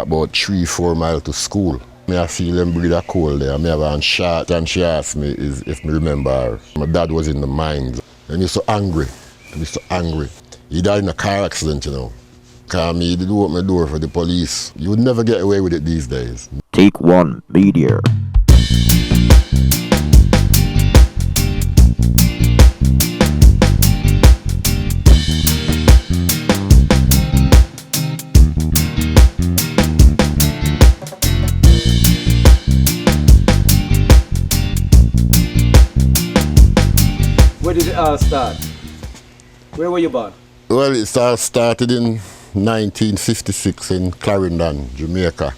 about 3-4 miles to school. I feel them breathe a cold there. I have a shot and she asked me if me remember her. My dad was in the mines. And he's so angry. He died in a car accident, you know. Because he did open my door for the police. You would never get away with it these days. Take one, Media. Where did it all start? Where were you born? Well, it all started in 1956 in Clarendon, Jamaica.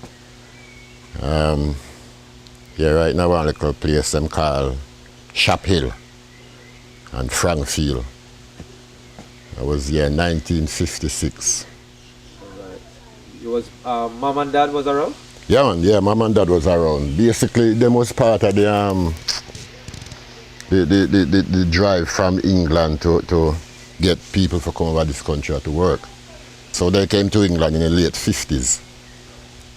Here right now, one little place them called Shop Hill and Frankfield. I was here in 1956. Alright. You was mom and dad was around? Yeah, man, yeah, mom and dad was around. Basically, them was part of the drive from England to get people to come over this country to work. So they came to England in the late 50s.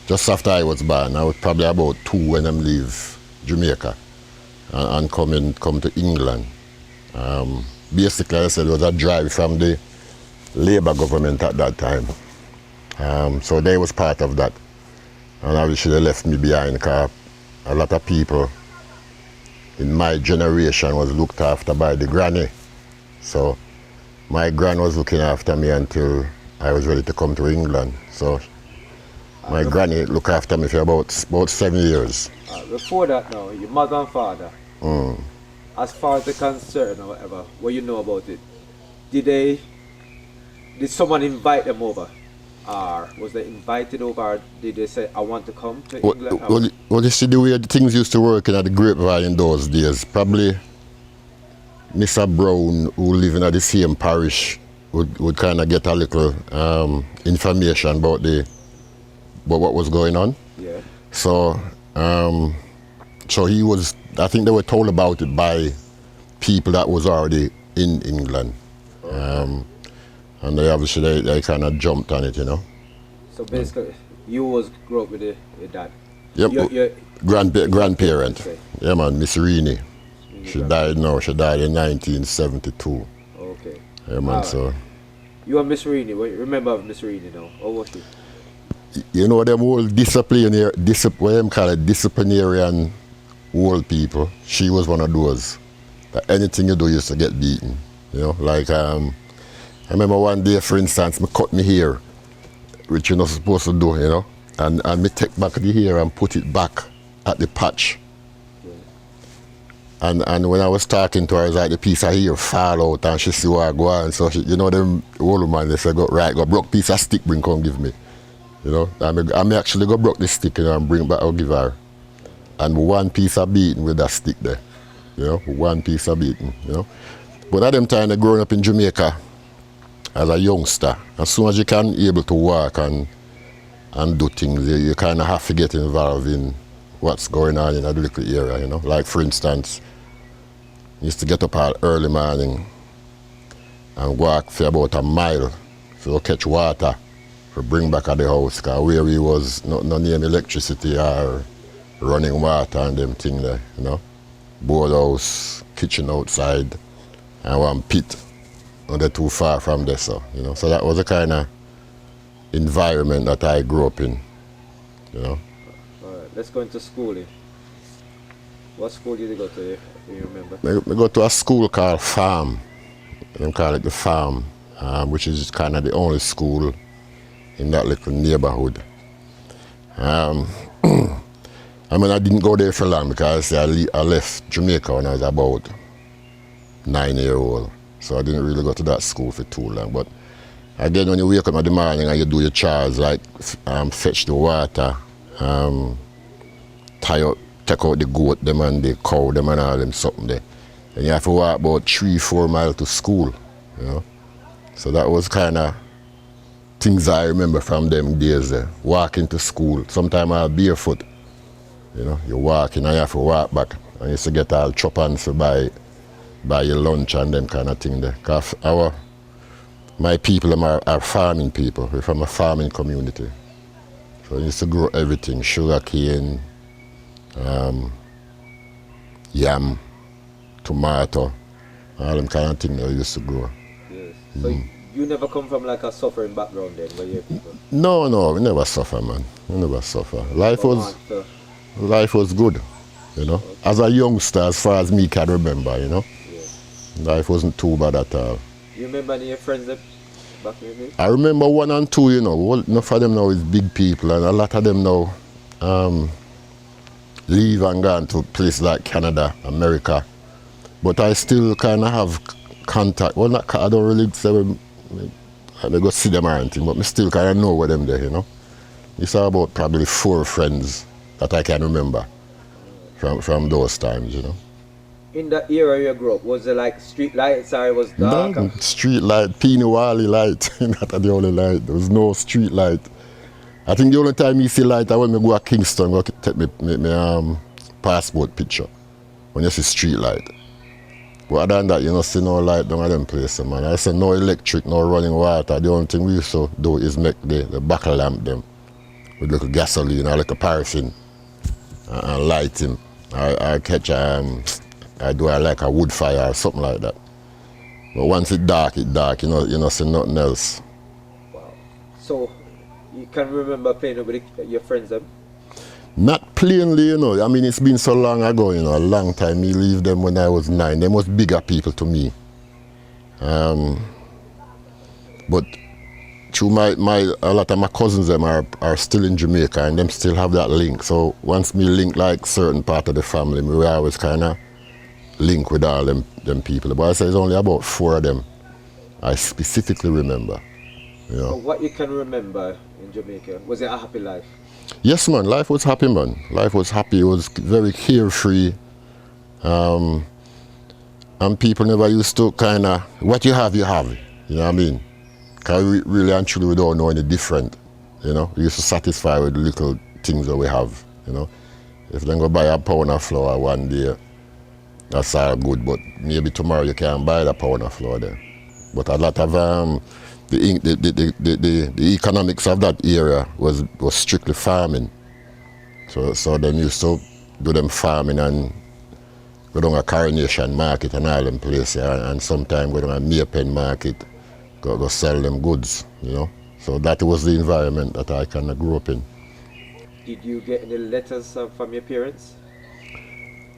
Just after I was born, I was probably about 2 when I leave Jamaica and come to England. Basically, I said it was a drive from the Labour government at that time. So they was part of that. And obviously they left me behind because a lot of people in my generation was looked after by the granny. So my gran was looking after me until I was ready to come to England. So my granny looked after me for about 7 years. Before that now, your mother and father, as far as they're concerned or whatever, what you know about it, did someone invite them over? Or was they invited over, or did they say, I want to come to England? Well, you see the way the things used to work in the grapevine in those days, probably Mr. Brown, who lived in the same parish, would kind of get a little information about what was going on. Yeah. So, so he was, I think they were told about it by people that was already in England. And they obviously they kind of jumped on it, you know. So basically, you grew up with your dad? Yep, grandparent. Okay. Yeah, man, Miss Reenie. She died now, she died in 1972. Okay. Yeah, man, so. You and Miss Reenie, remember Miss Reenie now? How was she? You know, them old disciplinarian old people, she was one of those. That anything you do, you used to get beaten. You know, like, I remember one day, for instance, me cut my hair, which you're not supposed to do, you know, and me take back the hair and put it back at the patch. Yeah. And when I was talking to her, it's like the piece of hair fall out and she see where I go on. So, she, you know, them old man, they say, go broke piece of stick, bring, come give me. You know, I may actually go broke the stick, you know, and bring back, I'll give her. And one piece of beating with that stick there, you know, one piece of beating, you know. But at them time, I growing up in Jamaica, as a youngster, as soon as you can able to work and do things, you kind of have to get involved in what's going on in a little area, you know. Like, for instance, I used to get up early morning and walk for about a mile to catch water to bring back at the house, because where we was no near electricity or running water and them things there, you know. Board house, kitchen outside, and one pit. Not too far from there, so, you know. So that was the kind of environment that I grew up in, you know. All right, let's go into schooling. What school did you go to, if you remember? I go to a school called Farm. They call it the Farm, which is kind of the only school in that little neighborhood. I mean, I didn't go there for long because I left Jamaica when I was about 9 years old. So I didn't really go to that school for too long. But again, when you wake up in the morning and you do your chores, like fetch the water, take out the goat them and the cow them and all them something there. And you have to walk about 3-4 miles to school, you know. So that was kind of things I remember from them days there. Walking to school. Sometimes I was barefoot, you know. You're walking and you have to walk back. And you used to get all chop ons to buy your lunch and them kind of thing there. Because my people are farming people. We're from a farming community. So I used to grow everything, sugar cane, yam, tomato, all them kind of things that I used to grow. Yes. So you never come from like a suffering background then, where you people? No, we never suffer, man. We never suffer. Life was good, you know. As a youngster, as far as me can remember, you know. Yeah. Life wasn't too bad at all. You remember any of your friends that back in the day? I remember 1 and 2, you know. Enough of them now is big people, and a lot of them now leave and gone to places like Canada, America. But I still kind of have contact. Well, not, I don't really say I go see them or anything, but I still kind of know where them there, you know. It's about probably 4 friends that I can remember from those times, you know. In that era you grew up, was it like street lights or it was dark? No, street light, Peony Wally light, not the only light. There was no street light. I think the only time you see light is when I go to Kingston, go take my passport picture, when you see street light. But other than that, you don't see no light down at them places, man. I say no electric, no running water. The only thing we used to do is make the buckle lamp them with little gasoline or little paraffin and light him. I catch I do like a wood fire or something like that. But once it's dark, you know see nothing else. Wow. So you can remember playing with your friends then? Not plainly, you know. I mean, it's been so long ago, you know, a long time. Me leave them when I was 9. They was bigger people to me. But through a lot of my cousins them are still in Jamaica and them still have that link. So once me link like certain part of the family, we always kind of link with all them people. But I say it's only about 4 of them I specifically remember. You know. So what you can remember in Jamaica, was it a happy life? Yes, man. Life was happy, man. Life was happy. It was very carefree. And people never used to kind of, what you have, you have. You know what I mean? Because we really and truly we don't know any different. You know? We used to satisfy with the little things that we have. You know? If they go buy a pound of flour one day, that's all good. But maybe tomorrow you can't buy the pound of flour there. But a lot of the economics of that area was strictly farming. So them used to do them farming and go down a Coronation Market and all them places, and sometimes go down a Maypen Market, go sell them goods, you know. So that was the environment that I kind of grew up in. Did you get any letters from your parents?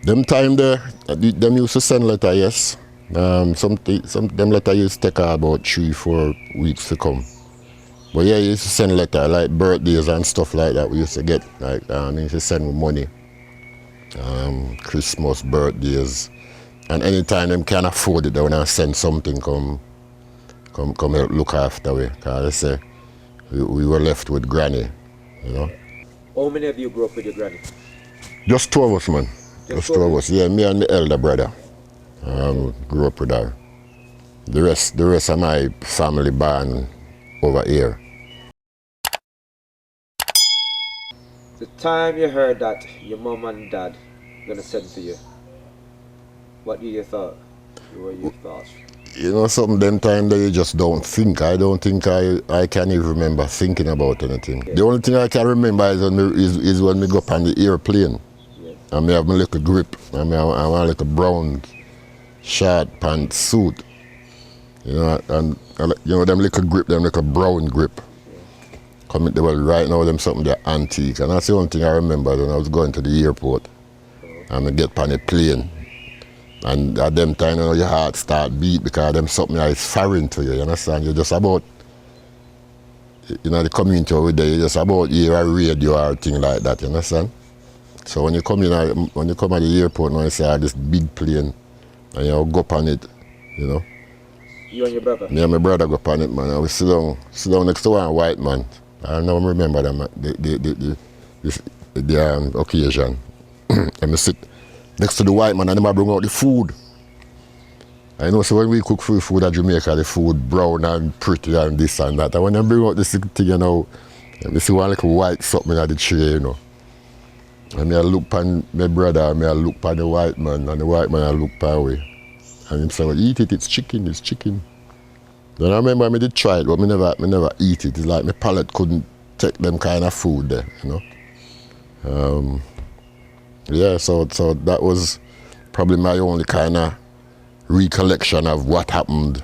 Them time there, them used to send letter, yes. Some them letter used to take about 3-4 weeks to come. But yeah, you used to send letter like birthdays and stuff like that. We used to get like they used to send me money. Christmas, birthdays, and anytime them can afford it, they wanna send something come help look after we. Cause they say we were left with granny, you know. How many of you grew up with your granny? Just 2 of us, man. Just 2 of us. Yeah, me and my elder brother. Grew up with her. The rest of my family born over here. The time you heard that your mom and dad gonna send for you, what did you thought? What were your thoughts? You know, some them time that you just don't think. I don't think I can even remember thinking about anything. Okay. The only thing I can remember is when we go up on the airplane. Yes. And I have my little grip. And I have a little brown short pants suit. You know, and you know them little grip, them little brown grip. Coming well, right now them something they're antique. And that's the only thing I remember when I was going to the airport. And I get on a plane. And at them time, you know, your heart start beat because them something that is foreign to you, you understand? You're just about, you know, the community over there, you're just about hear a radio or thing like that, you understand? So when you come when you come at the airport now, you see this big plane and you go up on it, you know. You and your brother? Me and my brother go up on it, man. And we sit down next to one white man. I don't remember them, the occasion. And we sit next to the white man and them bring out the food. I know, so when we cook food at Jamaica, the food brown and pretty and this and that. And when they bring out this thing, you know, we see one little white something at the tray, you know. And I look on my brother, and I look on the white man, and the white man I look away. And him say, well, eat it, it's chicken, it's chicken. Then I remember I did try it, but I never eat it. It's like my palate couldn't take them kind of food there, you know. Yeah, so that was probably my only kind of recollection of what happened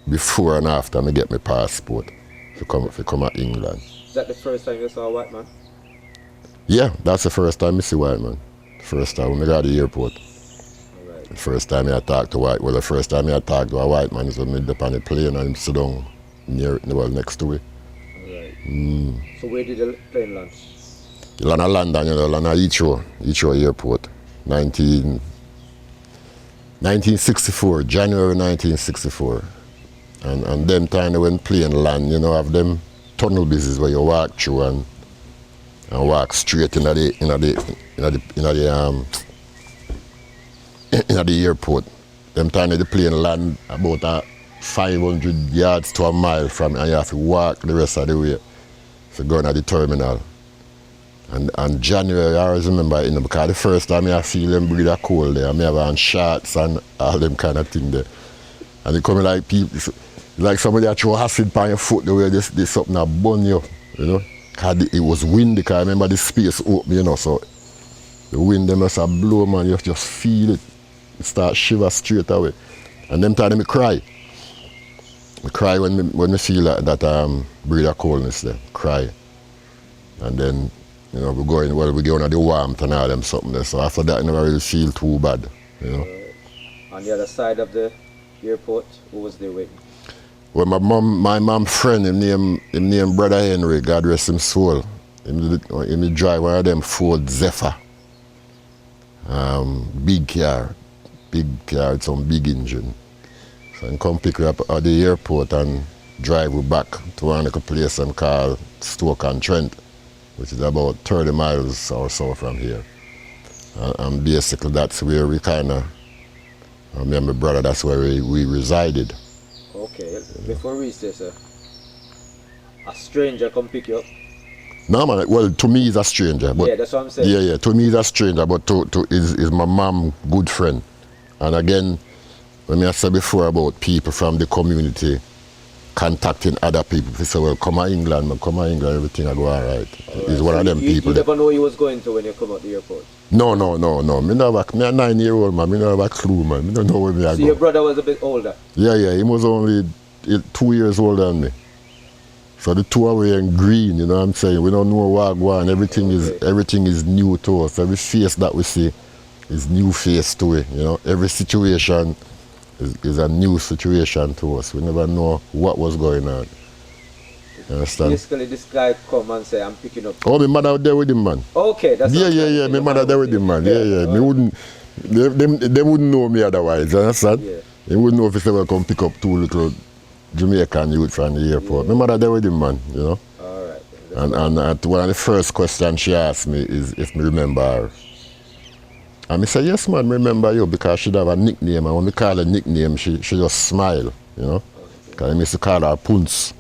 before and after I get my passport to come at England. Is that the first time you saw a white man? Yeah, that's the first time I see white man. First time when I got to the airport. Alright. The first time I talked to the first time I talked to a white man is when I up on the plane and him sit down next to me. Alright. So where did the plane land? You land at London, you know, land at Heathrow Airport, 1964, January 1964. And them time when plane land, you know, have them tunnel business where you walk through and walk straight in the airport. Them time the plane land about 500 yards to a mile from, and you have to walk the rest of the way to go to the terminal. And January, I always remember, you know, because the first time I feel them breathe a cold there, I have on shorts and all them kind of thing there. And they come like people, like somebody that throw acid on your foot the way this something that burn you, you know. Cause it was windy, because I remember the space open, you know, so the wind they must have blow, man, you just feel it. You start shiver straight away. And them time I cry. I cry when I feel that breathe a coldness there, cry. And then, you know, we go on the warmth and all them something there. So after that, I never really feel too bad, you know. On the other side of the airport, who was there waiting? Well, my mom friend, him name Brother Henry, God rest him soul. Him drive one of them Ford Zephyr. Big car, with some big engine. So he come pick her up at the airport and drive her back to one little place and call Stoke-on-Trent, which is about 30 miles or so from here. And basically that's where we kind of, me and my brother, that's where we resided. Okay, before we reach there, sir, a stranger come pick you up? No, man, well, to me he's a stranger. But yeah, that's what I'm saying. Yeah, to me he's a stranger, but is my mom good friend. And again, when I said before about people from the community contacting other people, they say, well, come to England, everything will go all right. He's one of them people. You never know where you was going to when you come out the airport? No. Me a 9-year-old man, me don't have a clue, man. Me don't know where me I go. So your brother was a bit older? Yeah, he was only 2 years older than me. So the two are wearing green, you know what I'm saying? We don't know what go on. Everything is new to us. Every face that we see is new face to it, you know. Every situation is a new situation to us. We never know what was going on. You understand? Basically, this guy come and say, I'm picking up. Oh, my mother was there with him, man. Okay, that's Yeah. My mother there with him, man. Yeah. Me wouldn't. They wouldn't know me otherwise. You understand? Yeah. They wouldn't know if they were come pick up two little Jamaican youth from the airport. My mother there with him, man. You know. All right. And one of the first questions she asked me is if me remember her. And I said, yes, man, remember you, because she'd have a nickname, and when we call her nickname, she just smile, you know. Because I used to call her Punce.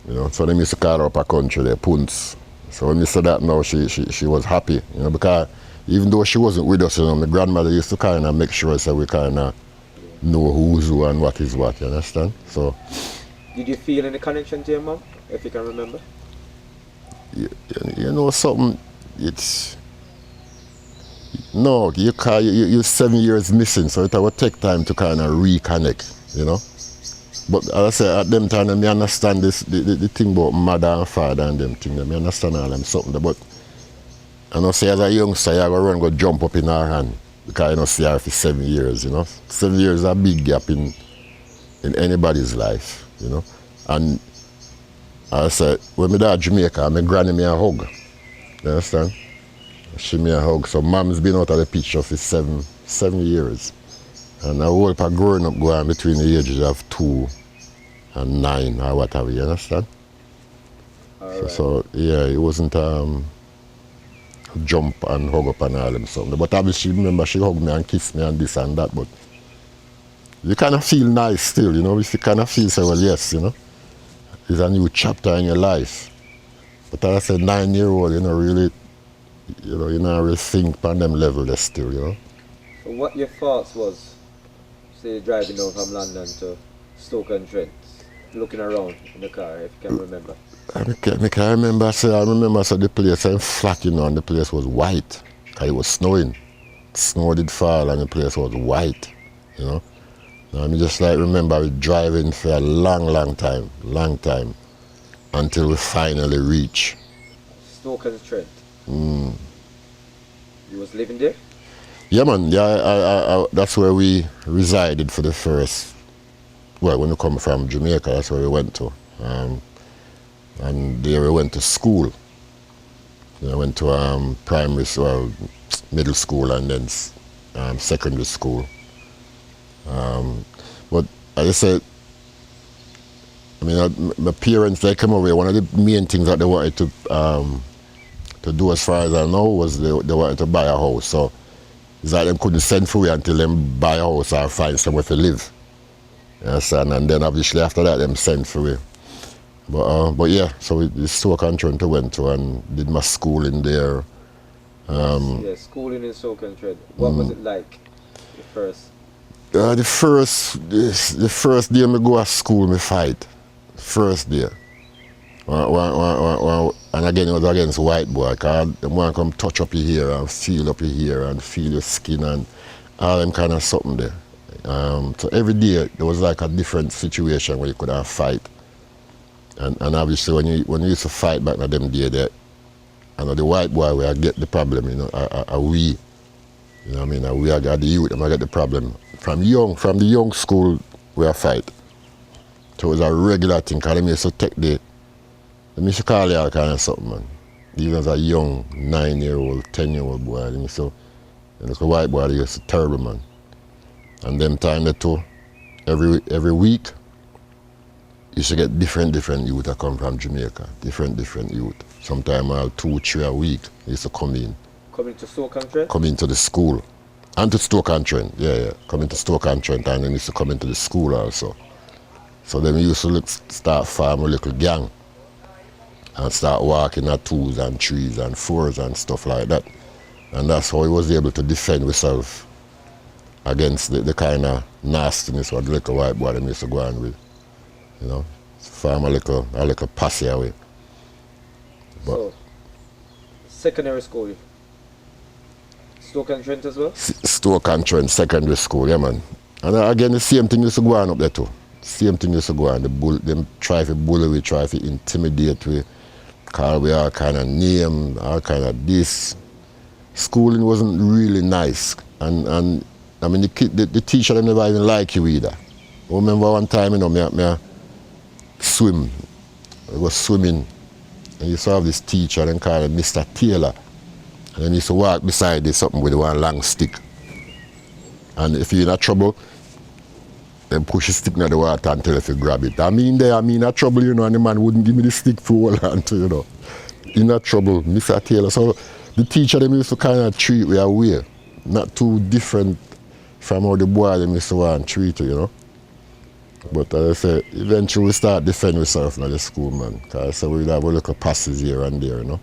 You know, so they used to call her up a country there, Punce. So when you said that now, she was happy, you know, because even though she wasn't with us, you know, my grandmother used to kind of make sure so we kind of know who's who and what is what, you understand? So. Did you feel any connection to your mom, if you can remember? You know something, it's. No, you're 7 years missing, so it will take time to kind of reconnect, you know. But as I say, at them time, I understand the thing about mother and father and them thing. I understand all them something. But I know say as a youngster, you go jump up in her hand because I don't see her for 7 years, you know. 7 years is a big gap in anybody's life, you know. And as I said, when my dad Jamaica, my granny me a hug. You understand? She me a hug. So mom's been out of the picture for 7 years. And I hope I growing up going between the ages of 2 and 9 or whatever, you understand? Right. So yeah, it wasn't jump and hug up and all them something. But obviously remember she hugged me and kissed me and this and that, but you kind of feel nice still, you know, if you kind of feel say, well, yes, you know, it's a new chapter in your life. But as I said, 9-year-old, you know, really, you know, you not really think on them level there still, you know. So what your thoughts was, say driving over from London to Stoke-on-Trent? looking around in the car, if you can remember? I remember, so the place was flat, you know, and the place was white. 'Cause it was snowing. Snow did fall and the place was white, you know. And I just like remember we driving for a long time, until we finally reach. Stoke-on-Trent. You was living there? Yeah, man, yeah, that's where we resided for the first, well, when we come from Jamaica, that's where we went to. And there we went to school. I went to primary, well, middle school and then secondary school. But as I said, I mean, my parents, they came over here. One of the main things that they wanted to do, as far as I know, was they wanted to buy a house. So it's like they couldn't send for me until they buy a house or find somewhere to live. You understand? And then obviously after that, them sent for me. But yeah, so it's Stoke-on-Trent I went to and did my schooling there. Yeah, schooling in Stoke-on-Trent. What was it like, the first? The first day I go to school, me fight. First day. And again, it was against white boy. Cause they want to come touch up your hair and feel your skin and all them kind of something there. So every day there was like a different situation where you could have fight. And obviously when you used to fight back in them days, I know the white boy where I get the problem, you know, we. You know what I mean? We are the youth and I get the problem. From the young school we are fight. So it was a regular thing, because they used to take they used to call you all kind of something, man. Even as a young 9-year-old, 10-year-old boy, they used to, and it's a white boy, they used to terrible, man. And them time they too, every week, you should get different youth that come from Jamaica. Different youth. Sometimes 2, 3 a week, they used to come in. Coming to Stoke-on-Trent? Come into the school. And to Stoke-on-Trent, yeah. Come into Stoke-on-Trent and then used to come into the school also. So then we used to start farm a little gang and start walking at 2s and 3s and 4s and stuff like that. And that's how he was able to defend himself against the kind of nastiness what the little white boy them used to go on with. You know, farm a little posse away. But so, secondary school, Stoke-on-Trent as well? Stoke-on-Trent secondary school, yeah, man. And again, the same thing used to go on up there too. Same thing used to go on. Them try to bully we, try to intimidate we, call we all kind of name, all kind of this. Schooling wasn't really nice. And I mean, the teacher them never even like you either. I remember one time, you know, me swim. I was swimming. And you used to have this teacher, then called Mr. Taylor. And then he used to walk beside this something with one long stick. And if you're in trouble, then push the stick in the water until if you grab it. I'm in trouble, you know, and the man wouldn't give me the stick to hold on to, you know. In trouble, Mr. Taylor. So the teacher them used to kind of treat me away. Not too different from how the boy them used to want to treat you, you know. But as I said, eventually we start defending ourselves in the school, man. Because so we have a little passes here and there, you know.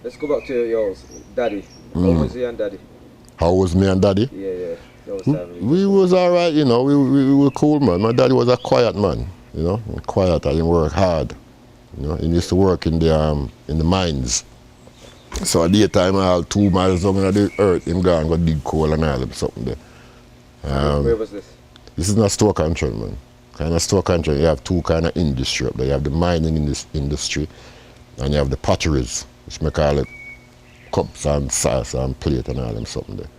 Let's go back to yours, Daddy. How was he and Daddy? How was me and Daddy? Yeah. We was all right, you know. We were cool, man. My daddy was a quiet man, you know. Quiet, I didn't work hard. You know, he used to work in the mines. So at the time, I had 2 miles down in the earth, him gone go dig coal and all something there. Where was this? This is not Stoke-on-Trent, man. Kind of Stoke-on-Trent, you have 2 kind of industry up there. You have the mining in this industry, and you have the potteries, which we call it cups and sauce and plate and all them something there.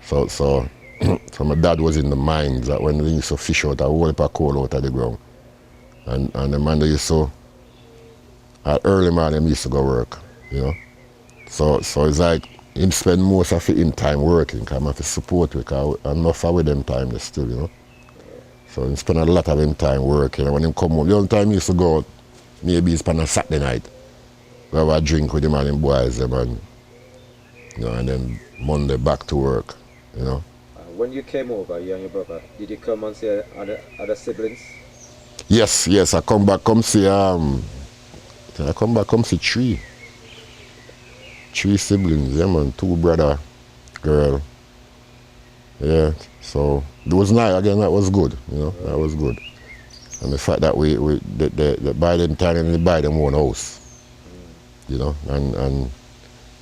So my dad was in the mines that when they used to fish out a whole heap of coal out of the ground. And the man they used to, at early morning, they used to go work, you know. So it's like him spend most of his time working, because I have to support with, because enough of them time they still, you know. So he spend a lot of him time working. And when he come home, the only time he used to go out, maybe he spend a Saturday night. We have a drink with him and him boys them and, you know, and then Monday back to work, you know. When you came over, you and your brother, did you come and see other siblings? Yes, I come back, come see 3. 3 siblings, yeah, man. 2 brother, girl. Yeah, so it was nice. Again, that was good, you know. That was good. And the fact that they buy them time and they buy them own house, you know, and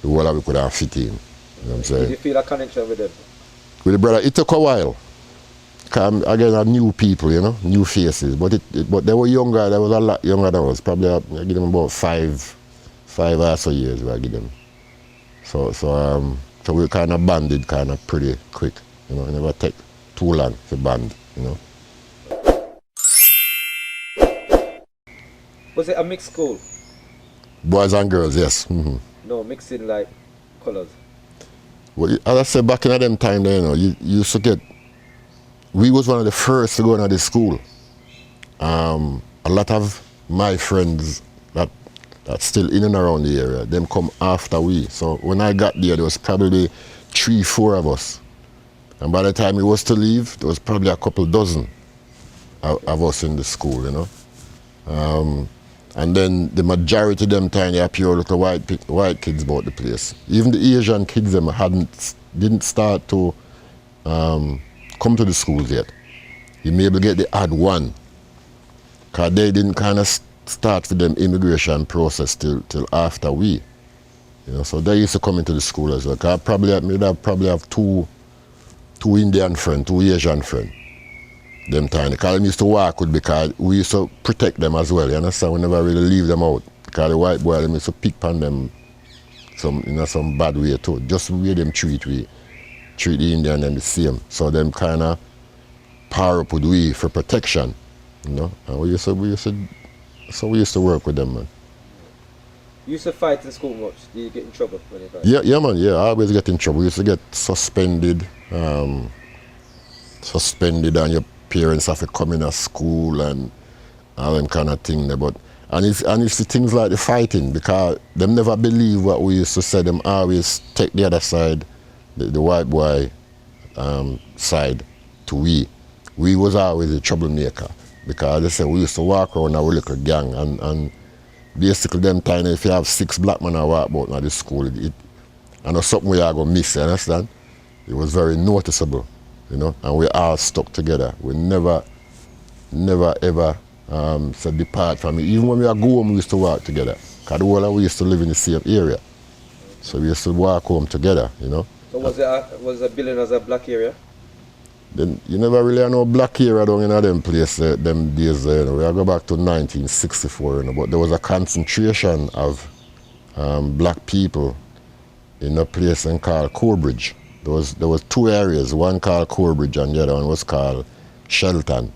the whole of it could have fit in. You know what I'm saying? Did you feel a connection with them? With the brother, it took a while. Again, I new people, you know, new faces. But but they were younger. They was a lot younger than us. Probably I give them about five or so years. I give them. So we kind of banded kind of pretty quick. You know, it never take too long to band. You know. Was it a mixed school? Boys and girls, yes. Mm-hmm. No, mixing like colors. Well, as I said, back in them time, you know, you used to get. We was one of the first to go into this school. A lot of my friends that's still in and around the area, them come after we. So when I got there was probably 3-4 of us. And by the time it was to leave, there was probably a couple dozen of us in the school, you know. And then the majority of them time they appear little white kids about the place. Even the Asian kids them didn't start to come to the schools yet. You may able get the odd one, because they didn't kind of start for them immigration process till after we. You know, so they used to come into the school as well. Cause probably have two Indian friends, 2 Asian friends. Them time. Because them used to work with because we used to protect them as well. You understand? We never really leave them out. Because the white boy them used to pick on them some bad way too. Just the way them treat the Indian them the same. So them kind of power up with we for protection, you know. And we used to work with them, man. You used to fight in school much? Did you get in trouble when you fight? Yeah, man. Yeah, I always get in trouble. We used to get suspended, and your parents have to come in at school and all them kind of thing. But and it's the things like the fighting, because them never believe what we used to say. Them always take the other side, the white boy side to we. We was always a troublemaker, because they say we used to walk around our little gang and basically them time if you have 6 black men I walk about in the school, I know something we are going to miss, you understand? It was very noticeable, you know, and we all stuck together. We never ever said depart from it. Even when we are go home, we used to walk together, because the whole of we used to live in the same area. So we used to walk home together, you know. So was the building as a black area? Then you never really had no black area down in them place, them days. You know. We go back to 1964, you know, but there was a concentration of black people in a place called Corbridge. There was 2 areas, one called Corbridge and the other one was called Shelton.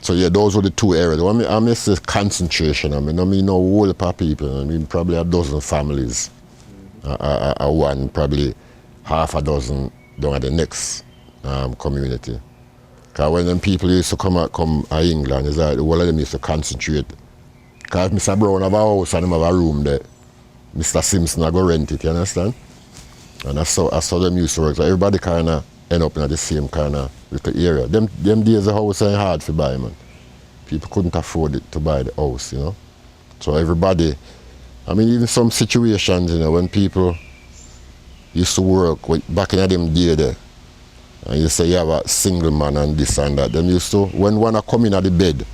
So yeah, those were the 2 areas. I miss the concentration. I mean no whole heap of people. I mean probably a dozen families. One, probably half a dozen down at the next community. Because when them people used to come England, it's like all of them used to concentrate. Because Mr. Brown have a house and him have a room there, Mr. Simpson I go rent it, you understand? And I saw them used to work. So everybody kind of end up in the same kind of little area. Them days the house ain't hard to buy, man. People couldn't afford it to buy the house, you know? So everybody, I mean, even some situations, you know, when people used to work back in them day there, and you say you have a single man and this and that, them used to, when one come in at the bed,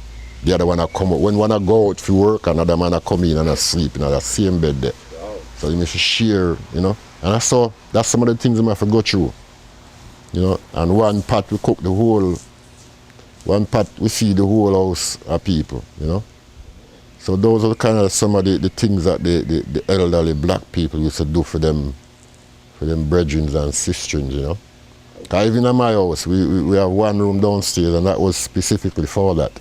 the other one come out. When one go out for work, another man come in and sleep in the same bed there. Wow. So you used to share, you know. And I saw that's some of the things I have to go through, you know. And one pot we cook one pot we feed the whole house of people, you know. So those are kind of some of the things that the elderly black people used to do for them brethren and sisters, you know. Because even in my house, we have one room downstairs, and that was specifically for that.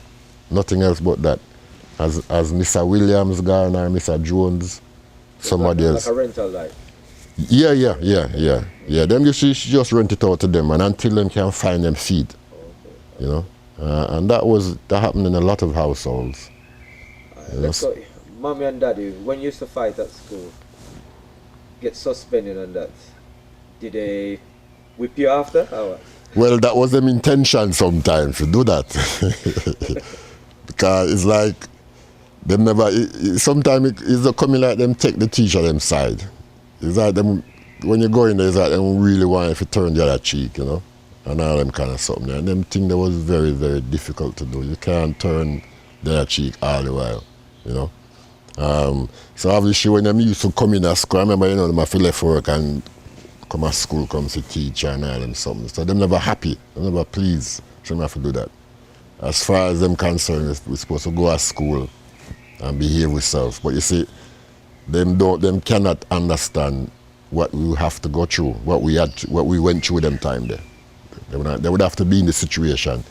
Nothing else but that. As Mr. Williams gone or Mr. Jones, somebody else. Like a rental, like? Yeah. Them just rent it out to them, and until them can find them feed, you know. And that happened in a lot of households. So, mommy and daddy, when you used to fight at school, get suspended and that, did they whip you after or what? Well, that was them intention sometimes to do that. Because it's like, them never, sometimes it's coming like them take the teacher them side. It's like them, when you go in there, it's like them really want to turn the other cheek, you know. and all them kind of something. And them thing that was very, very difficult to do. You can't turn their cheek all the while, you know. So obviously when them used to come in at school, I remember, you know, them have to left work and come at school, come to teach and all them something. So them never happy, them never pleased. So them have to do that. As far as them concerned, we're supposed to go to school and behave ourselves. But you see, them cannot understand what we have to go through, what we went through them time there. They would have to be in the situation.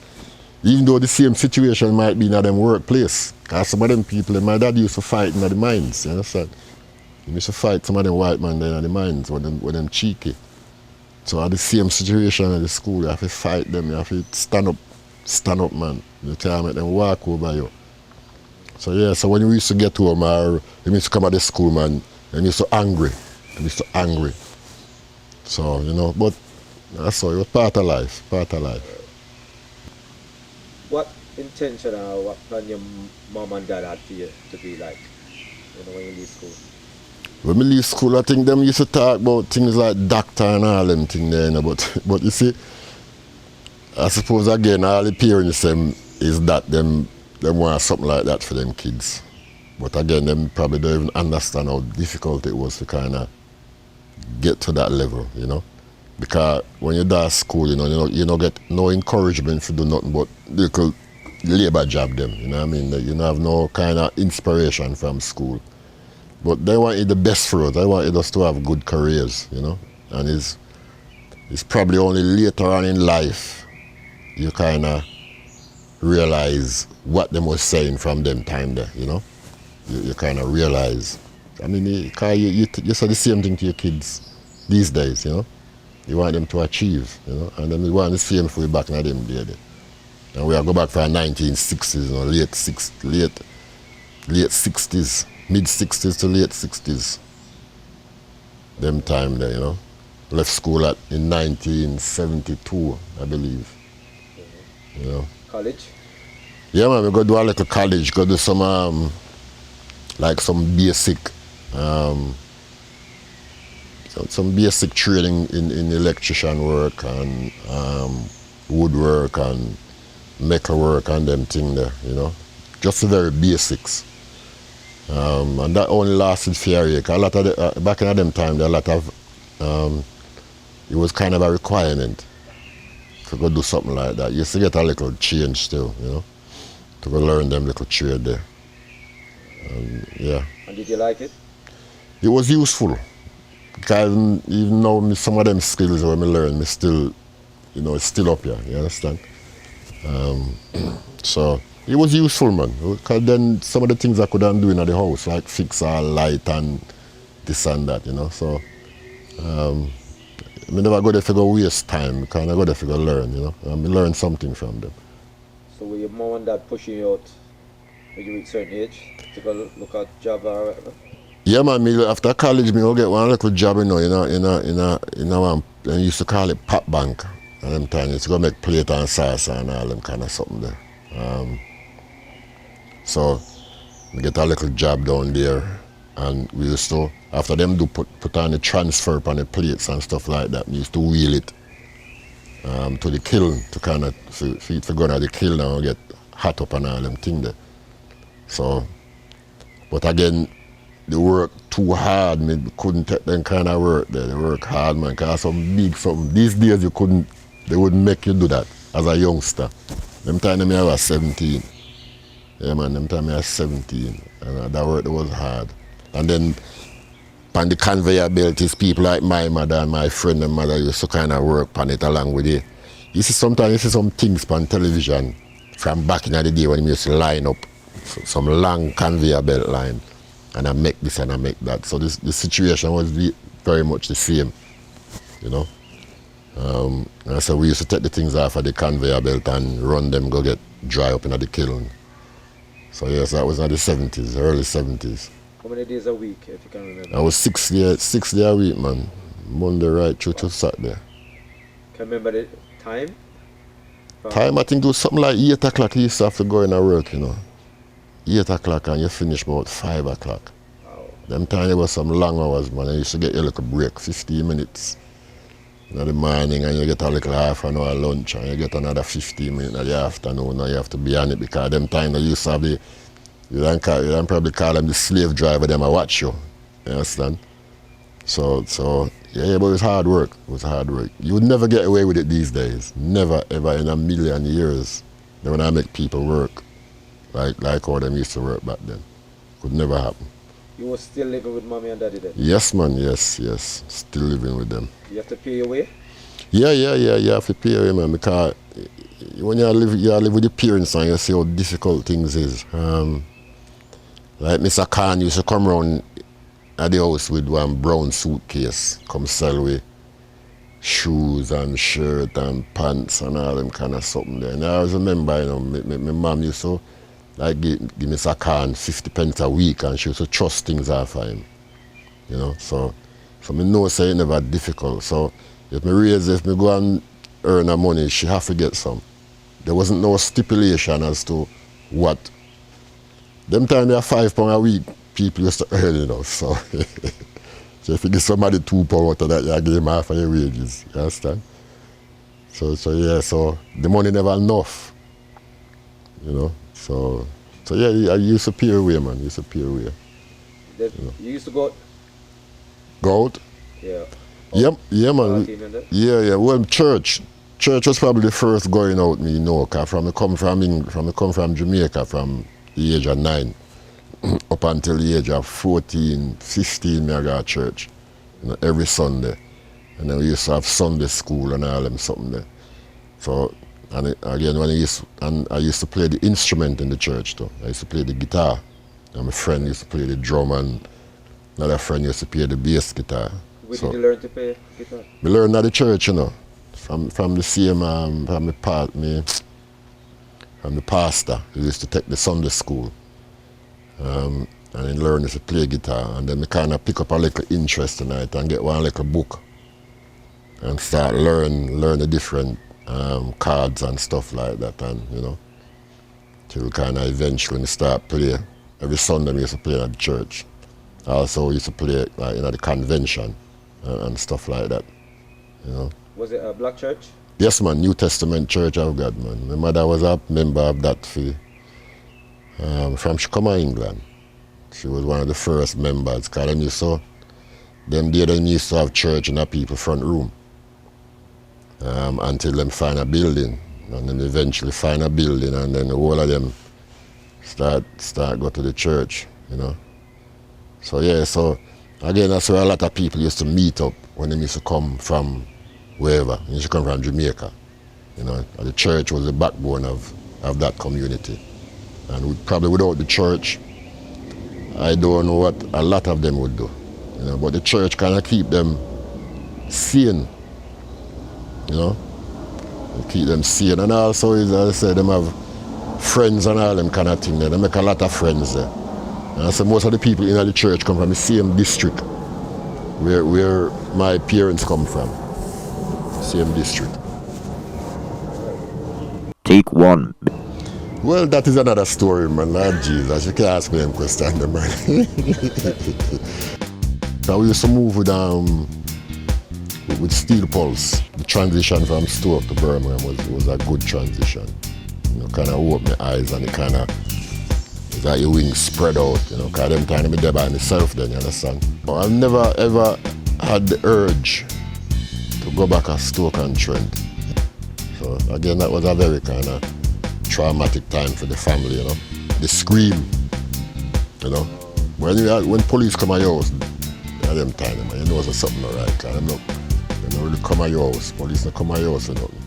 Even though the same situation might be in them workplace. Because some of them people, my dad used to fight in the mines, you understand? He used to fight some of them white men in the mines when them cheeky. So at the same situation at the school, you have to fight them, you have to stand up, man. You can't make them walk over you. So yeah, so when we used to get home, or they used to come at the school, man, they used to angry. They used to angry. So, you know, but that's all, it was part of life, What intention or what plan your mom and dad had for you to be like, you know, when you leave school? When we leave school, I think them used to talk about things like doctor and all them things there, you know, but you see, I suppose again, all the parents them is that them want something like that for them kids. But again, them probably don't even understand how difficult it was to kind of get to that level, you know. Because when you're at school, you don't get no encouragement to do nothing but little labor job them, you know what I mean? You don't have no kind of inspiration from school. But they wanted the best for us. They wanted us to have good careers, you know. And it's probably only later on in life you kind of realize what them was saying from them time there, you know. You kind of realize. I mean, you say the same thing to your kids these days, you know. You want them to achieve, you know, and then you want the same for you back in them day. And we are go back for 1960s, you know, late 60s, mid 60s to late 60s. Them time there, you know. Left school in 1972, I believe. You know. College? Yeah, man, we go do a little college, go do some like some basic some basic training in electrician work and woodwork and metal work and them thing there, you know. Just the very basics. And that only lasted for a year. A lot of back in them time, there a lot of it was kind of a requirement to go do something like that. You used to get a little change still, you know, to go learn them little trade there. Yeah. And did you like it? It was useful. Because even though some of them skills when I learn, me still, you know, it's still up here, you understand? So it was useful, man. Because then some of the things I couldn't do in the house, like fix all light and this and that, you know. So I never go there to go waste time, because I go there to go learn, you know. And I learn something from them. So were your mom and dad pushing you out when you reach a certain age to go look at job or whatever? Yeah, man, after college, I go get one little job, you know, one, they used to call it pop bank. And them time, used to go make plate and sauce and all them kind of something there. So, we get a little job down there, and we used to, after them do put on the transfer on the plates and stuff like that, we used to wheel it to the kiln to kind of, for it to go to the kiln and get hot up and all them thing there. So, but again, they work too hard, me couldn't take them kind of work there. They work hard, man, because some big something. These days they wouldn't make you do that as a youngster. Them time I was 17. Yeah, man, them time I was 17. And that work was hard. And then on the conveyor belt is people like my mother and my friend and mother used to kind of work on it along with it. Sometimes you see some things on television from back in the day when we used to line up some long conveyor belt line. And I make this and I make that. So the situation was very much the same, you know. And so we used to take the things off of the conveyor belt and run them, go get dry up in the kiln. So yes, that was in the 70s, early 70s. How many days a week, if you can remember? I was 6 days a week, man. Monday right through to Saturday. Can you remember the time? Time, I think it was something like 8 o'clock. You used to have to go in and work, you know. 8 o'clock and you finish about 5 o'clock. Wow. Them time there was some long hours, man. I used to get a little break, 15 minutes. in the morning and you get a little half an hour lunch and you get another 15 minutes in the afternoon and you have to be on it because them time they used to have the, you don't probably call them the slave driver, them I watch you. You understand? So yeah, but it was hard work. It was hard work. You would never get away with it these days. Never, ever in a million years. When I make people work like how them used to work back then. Could never happen. You were still living with mommy and daddy then? Yes, man, yes. Still living with them. You have to pay your way? Yeah, you have to pay your way, man, because when you live with your parents and you see how difficult things is. Like Mr. Khan used to come around at the house with one brown suitcase, come sell with shoes and shirt and pants and all them kind of something there. And I always remember, you know, my mom used to like give Mr. Khan 50 pence a week and she used to trust things off of him. You know, so I know say it never difficult. So if me go and earn the money, she have to get some. There wasn't no stipulation as to what. Them time they are £5 a week, people used to earn, you know, so so if you give somebody £2 out of that, you give them half of your wages, you understand? So yeah, so the money never enough, you know. So yeah, I used to pay away, man, used to pay away. You used to go out? Go out? Yeah. Yeah, man. Yeah. Well, church was probably the first going out me, you know, cause I come from Jamaica from the age of 9 up until the age of 14, 15, I go to church, you know, every Sunday. And then we used to have Sunday school and all them something there. So, and again, I used to play the instrument in the church too. I used to play the guitar. And my friend used to play the drum and another friend used to play the bass guitar. Where did you learn to play guitar? We learned at the church, you know, from the same, from the pastor who used to take the Sunday school. And then learn to play guitar. And then we kind of pick up a little interest in it and get one little book and start learn the different chords and stuff like that, and you know, till kind of eventually start play. Every Sunday we used to play at the church. Also we used to play like, you know, the convention and stuff like that, you know. Was it a black church? Yes, man, New Testament Church of God, man. My mother was a member of that from Chicago, England. She was one of the first members, because them used to have church in a people front room until them find a building. And then eventually find a building and then all of them start go to the church, you know. So yeah, so again, that's where a lot of people used to meet up when they used to come from wherever. They used to come from Jamaica, you know. And the church was the backbone of that community. And probably without the church, I don't know what a lot of them would do, you know. But the church kind of keep them sane, you know. They keep them sane, and also, as I said, them have friends and all them kind of thing there. They make a lot of friends there. And so most of the people in the church come from the same district where my parents come from, same district. Take one. Well, that is another story, man. Lord Jesus, you can ask me them questions, man. So we used to move with Steel Pulse. The transition from Stoke to Birmingham was a good transition. You know, kind of opened my eyes and it kind of, it's like your wings spread out, you know, because them time I'm there by myself then, you understand? I've never ever had the urge to go back to Stoke and Trent. So again, that was a very kind of traumatic time for the family, you know. The scream, you know. When police come at your house, at them time, you know there's something alright. They don't really come at your house. Police don't come at your house or nothing.